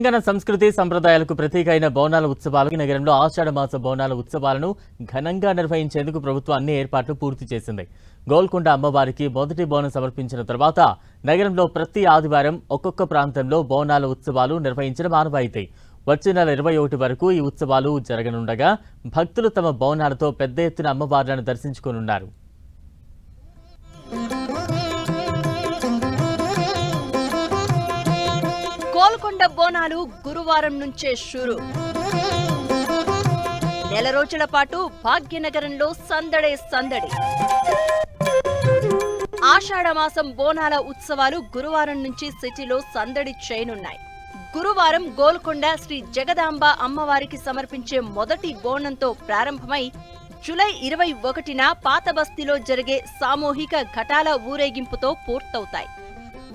తెలంగాణ సంస్కృతి సంప్రదాయాలకు ప్రతీక అయిన బోనాల ఉత్సవాలకు నగరంలో ఆషాఢ మాస బోనాల ఉత్సవాలను ఘనంగా నిర్వహించేందుకు ప్రభుత్వం అన్ని ఏర్పాట్లు పూర్తి చేసింది. గోల్కొండ అమ్మవారికి మొదటి బోనం సమర్పించిన తర్వాత నగరంలో ప్రతి ఆదివారం ఒక్కొక్క ప్రాంతంలో బోనాల ఉత్సవాలు నిర్వహించడం ఆనవాయితీ. వచ్చే నెల 21 వరకు ఈ ఉత్సవాలు జరగనుండగా భక్తులు తమ బోనాలతో పెద్ద ఎత్తున అమ్మవార్లను దర్శించుకోనున్నారు. గోల్కొండ బోనాలు గురువారం నుంచే షురు. నెల రోజుల పాటు భాగ్యనగరంలో సందడే సందడి. ఆషాఢమాసం బోనాల ఉత్సవాలు గురువారం నుంచి సిటీలో సందడి చేయనున్నాయి. గురువారం గోల్కొండ శ్రీ జగదాంబ అమ్మవారికి సమర్పించే మొదటి బోనంతో ప్రారంభమై జూలై 21న పాతబస్తీలో జరిగే సామూహిక ఘటాల ఊరేగింపుతో పూర్తవుతాయి.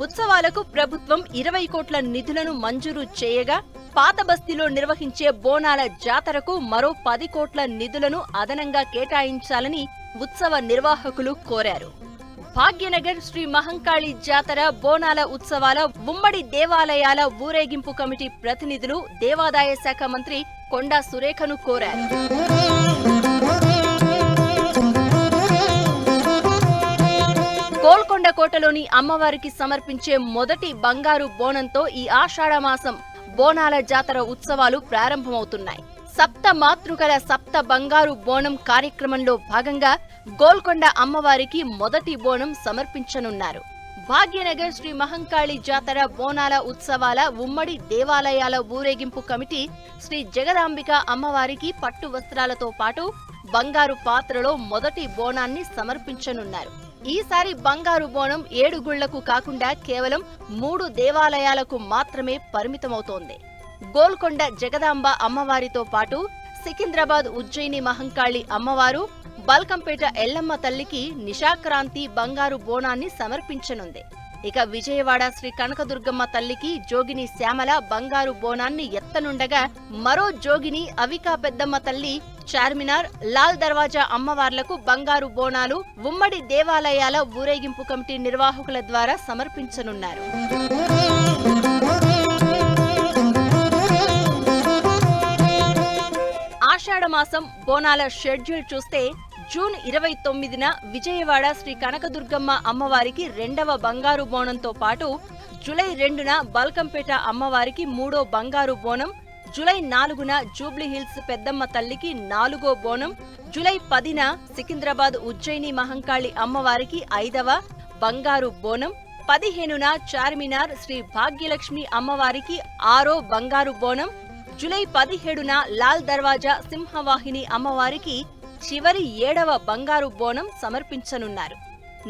ఉత్సవాలకు ప్రభుత్వం 20 కోట్ల నిధులను మంజూరు చేయగా పాతబస్తీలో నిర్వహించే బోనాల జాతరకు మరో 10 కోట్ల నిధులను అదనంగా కేటాయించాలని ఉత్సవ నిర్వాహకులు కోరారు. భాగ్యనగర్ శ్రీ మహంకాళి జాతర బోనాల ఉత్సవాల ఉమ్మడి దేవాలయాల ఊరేగింపు కమిటీ ప్రతినిధులు దేవాదాయ శాఖ మంత్రి కొండా సురేఖను కోరారు. గోల్కొండ కోటలోని అమ్మవారికి సమర్పించే మొదటి బంగారు బోనంతో ఈ ఆషాఢమాసం బోనాల జాతర ఉత్సవాలు ప్రారంభమవుతున్నాయి. సప్త మాతృకల సప్త బంగారు బోనం కార్యక్రమంలో భాగంగా గోల్కొండ అమ్మవారికి మొదటి బోనం సమర్పించనున్నారు. భాగ్యనగర్ శ్రీ మహంకాళి జాతర బోనాల ఉత్సవాల ఉమ్మడి దేవాలయాల ఊరేగింపు కమిటీ శ్రీ జగదాంబిక అమ్మవారికి పట్టు వస్త్రాలతో పాటు బంగారు పాత్రలో మొదటి బోనాన్ని సమర్పించనున్నారు. ఈసారి బంగారు బోనం 7 గుళ్లకు కాకుండా కేవలం 3 దేవాలయాలకు మాత్రమే పరిమితమవుతోంది. గోల్కొండ జగదాంబ అమ్మవారితో పాటు సికింద్రాబాద్ ఉజ్జయిని మహంకాళి అమ్మవారు, బల్కంపేట ఎల్లమ్మ తల్లికి నిశాక్రాంతి బంగారు బోనాన్ని సమర్పించనుంది. ఇక విజయవాడ శ్రీ కనకదుర్గమ్మ తల్లికి జోగిని శ్యామల బంగారు బోనాన్ని ఎత్తనుండగా మరో జోగిని అవికా పెద్దమ్మ తల్లి, చార్మినార్, లాల్ దర్వాజా అమ్మవార్లకు బంగారు బోనాలు ఉమ్మడి దేవాలయాల ఊరేగింపు కమిటీ నిర్వాహకుల ద్వారా సమర్పించనున్నారు. ఆషాఢమాసం బోనాల షెడ్యూల్ చూస్తే జూన్ 29న విజయవాడ శ్రీ కనకదుర్గమ్మ అమ్మవారికి 2వ బంగారు బోనంతో పాటు జూలై 2న బల్కంపేట అమ్మవారికి 3వ బంగారు బోనం, జూలై 4న జూబ్లీహిల్స్ పెద్దమ్మ తల్లికి 4వ బోనం, జూలై 10న సికింద్రాబాద్ ఉజ్జయిని మహంకాళి అమ్మవారికి 5వ బంగారు బోనం, 15న చార్మినార్ శ్రీ భాగ్యలక్ష్మి అమ్మవారికి 6వ బంగారు బోనం, జూలై 17న లాల్ దర్వాజా సింహవాహిని అమ్మవారికి చివరి 7వ బంగారు బోనం సమర్పించనున్నారు.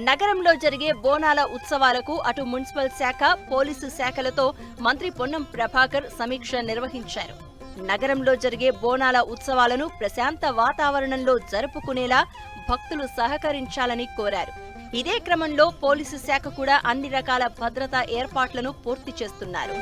నగరంలో జరిగే బోనాల ఉత్సవాలకు అటు మున్సిపల్ శాఖ, పోలీసు శాఖలతో మంత్రి పొన్నం ప్రభాకర్ సమీక్ష నిర్వహించారు. నగరంలో జరిగే బోనాల ఉత్సవాలను ప్రశాంత వాతావరణంలో జరుపుకునేలా భక్తులు సహకరించాలని కోరారు. ఇదే క్రమంలో పోలీసు శాఖ కూడా అన్ని రకాల భద్రతా ఏర్పాట్లను పూర్తి చేస్తున్నారు.